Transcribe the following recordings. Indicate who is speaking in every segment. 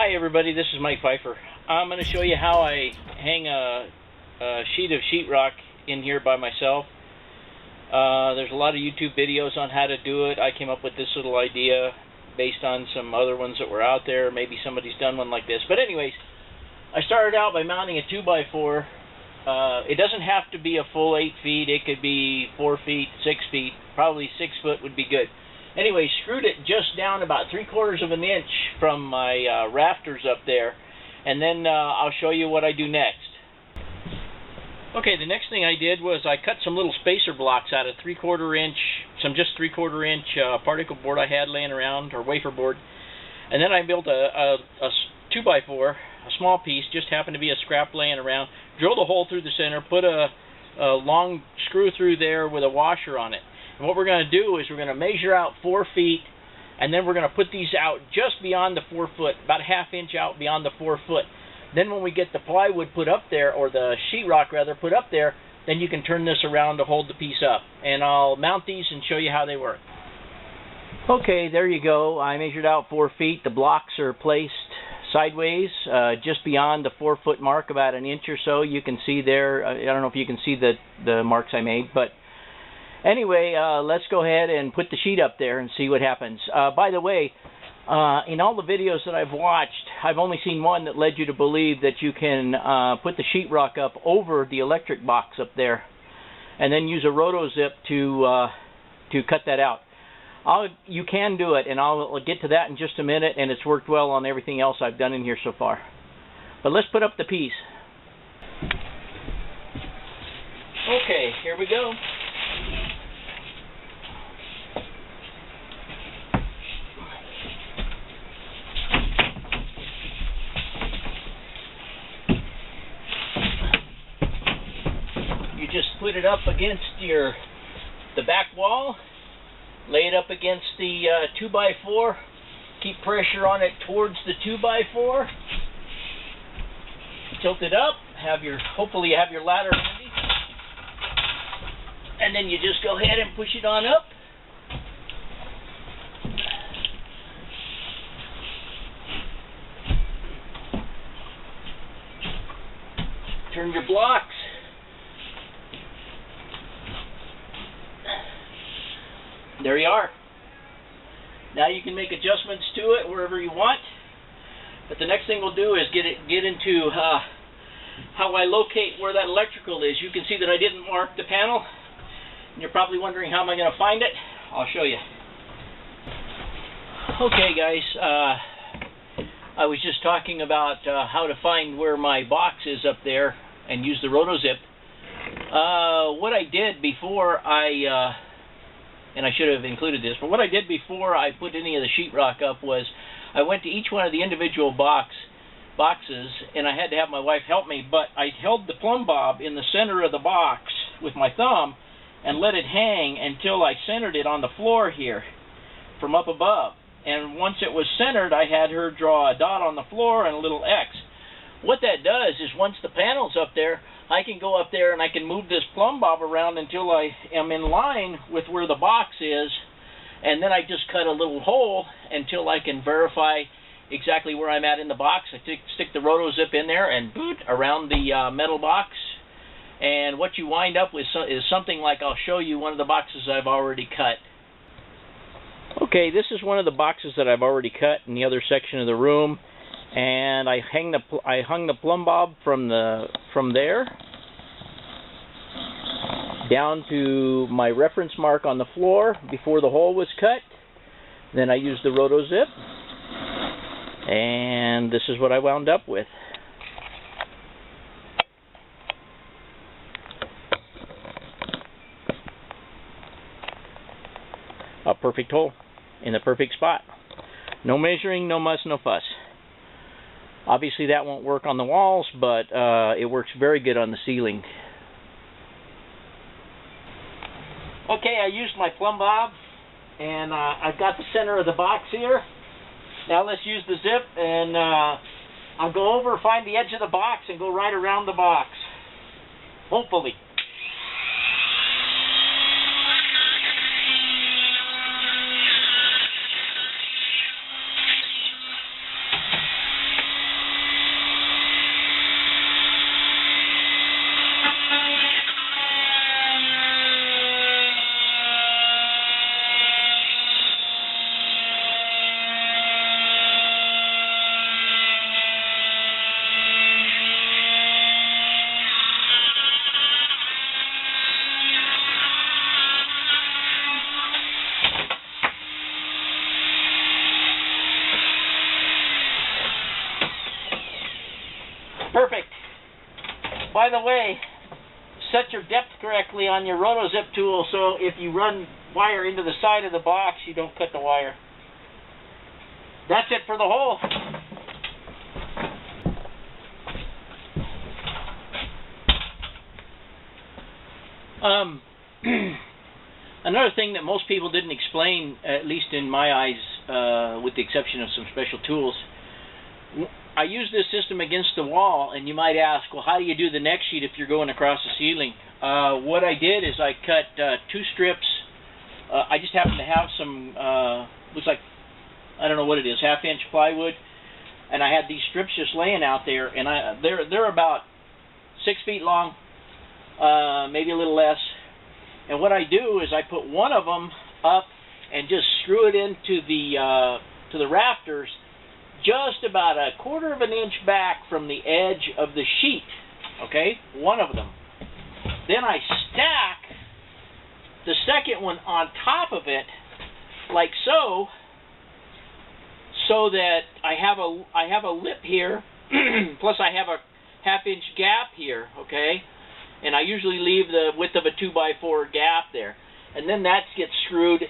Speaker 1: Hi everybody, this is Mike Pfeiffer. I'm going to show you how I hang a sheet of sheetrock in here by myself. There's a lot of YouTube videos on how to do it. I came up with this little idea based on some other ones that were out there. Maybe somebody's done one like this. But anyways, I started out by mounting a 2x4. It doesn't have to be a full 8 feet. It could be 4 feet, 6 feet. Probably 6 foot would be good. Anyway, screwed it just down about 3/4 of an inch from my rafters up there, and then I'll show you what I do next. Okay, the next thing I did was I cut some little spacer blocks out of 3/4 inch, some just 3/4 inch particle board I had laying around, or wafer board, and then I built a 2x4, a small piece, just happened to be a scrap laying around, drilled a hole through the center, put a long screw through there with a washer on it. And what we're going to do is we're going to measure out 4 feet, and then we're going to put these out just beyond the 4 foot, about a ½ inch out beyond the 4 foot. Then when we get the plywood put up there, or the sheetrock rather put up there, then you can turn this around to hold the piece up. And I'll mount these and show you how they work. Okay, there you go. I measured out 4 feet. The blocks are placed sideways, just beyond the 4 foot mark, about an inch or so. You can see there, I don't know if you can see the marks I made, but anyway, let's go ahead and put the sheet up there and see what happens. By the way, in all the videos that I've watched, I've only seen one that led you to believe that you can put the sheetrock up over the electric box up there and then use a roto-zip to cut that out. You can do it, and I'll get to that in just a minute, and it's worked well on everything else I've done in here so far. But let's put up the piece. Okay, here we go. You just put it up against the back wall, lay it up against the 2x4, keep pressure on it towards the 2x4, tilt it up, hopefully you have your ladder handy, and then you just go ahead and push it on up. Turn your blocks. There you are. Now you can make adjustments to it wherever you want. But the next thing we'll do is get into how I locate where that electrical is. You can see that I didn't mark the panel. And you're probably wondering how am I going to find it. I'll show you. Okay guys, I was just talking about how to find where my box is up there and use the roto-zip. What I did before and I should have included this, but what I did before I put any of the sheetrock up was I went to each one of the individual boxes, and I had to have my wife help me, but I held the plumb bob in the center of the box with my thumb and let it hang until I centered it on the floor here from up above. And once it was centered, I had her draw a dot on the floor and a little X. What that does is once the panel's up there, I can go up there and I can move this plumb bob around until I am in line with where the box is, and then I just cut a little hole until I can verify exactly where I'm at in the box. I stick the roto-zip in there and boot around the metal box, and what you wind up with is something like, I'll show you one of the boxes I've already cut. Okay, this is one of the boxes that I've already cut in the other section of the room. And I hung the plumb bob from there down to my reference mark on the floor before the hole was cut. Then I used the roto-zip, and this is what I wound up with. A perfect hole in the perfect spot. No measuring, no muss, no fuss. Obviously that won't work on the walls, but it works very good on the ceiling. Okay, I used my plumb bob, and I've got the center of the box here. Now let's use the zip, and I'll go over, find the edge of the box, and go right around the box. Hopefully. the way, set your depth correctly on your roto-zip tool so if you run wire into the side of the box, you don't cut the wire. That's it for the hole. Another thing that most people didn't explain, at least in my eyes, with the exception of some special tools, I use this system against the wall, and you might ask, well, how do you do the next sheet if you're going across the ceiling? What I did is I cut 2 strips. I just happened to have some, looks like, I don't know what it is, 1/2-inch plywood, and I had these strips just laying out there, and they're about 6 feet long, maybe a little less. And what I do is I put one of them up and just screw it into the to the rafters, just about 1/4 of an inch back from the edge of the sheet. Okay, one of them. Then I stack the second one on top of it, like so, so that I have a lip here, plus I have a 1/2-inch gap here. Okay. And I usually leave the width of a 2x4 gap there. And then that gets screwed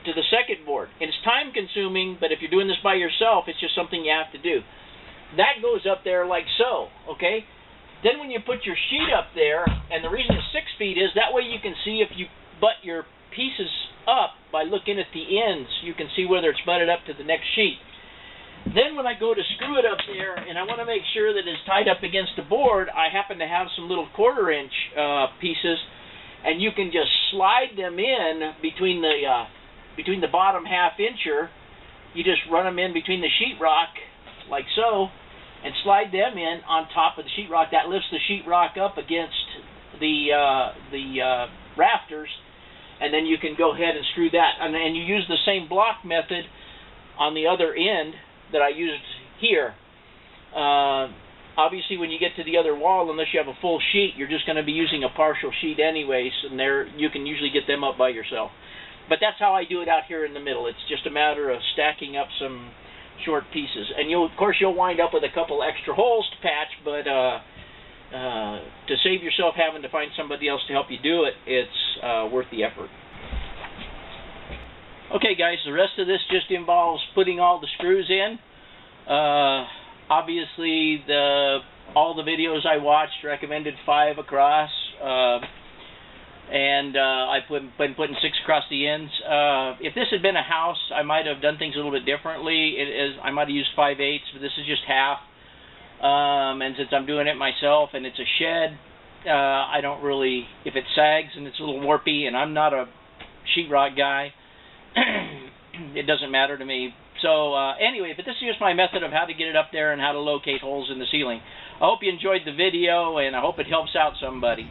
Speaker 1: to the second board. And it's time consuming, but if you're doing this by yourself, it's just something you have to do. That goes up there like so, okay? Then when you put your sheet up there, and the reason it's 6 feet is that way you can see if you butt your pieces up by looking at the ends, you can see whether it's butted up to the next sheet. Then when I go to screw it up there, and I want to make sure that it's tied up against the board, I happen to have some little 1/4-inch pieces, and you can just slide them in between the bottom 1/2-incher. You just run them in between the sheetrock, like so, and slide them in on top of the sheetrock. That lifts the sheetrock up against the rafters, and then you can go ahead and screw that. And you use the same block method on the other end that I used here. Obviously, when you get to the other wall, unless you have a full sheet, you're just going to be using a partial sheet anyways, and you can usually get them up by yourself. But that's how I do it out here in the middle. It's just a matter of stacking up some short pieces. And of course, you'll wind up with a couple extra holes to patch, but to save yourself having to find somebody else to help you do it, it's worth the effort. Okay guys, the rest of this just involves putting all the screws in. Obviously all the videos I watched recommended 5 across, and I've been putting 6 across the ends. If this had been a house, I might have done things a little bit differently. I might have used 5/8, but this is just half. And since I'm doing it myself and it's a shed, I don't really, if it sags and it's a little warpy, and I'm not a sheetrock guy, it doesn't matter to me. So anyway, but this is just my method of how to get it up there and how to locate holes in the ceiling. I hope you enjoyed the video, and I hope it helps out somebody.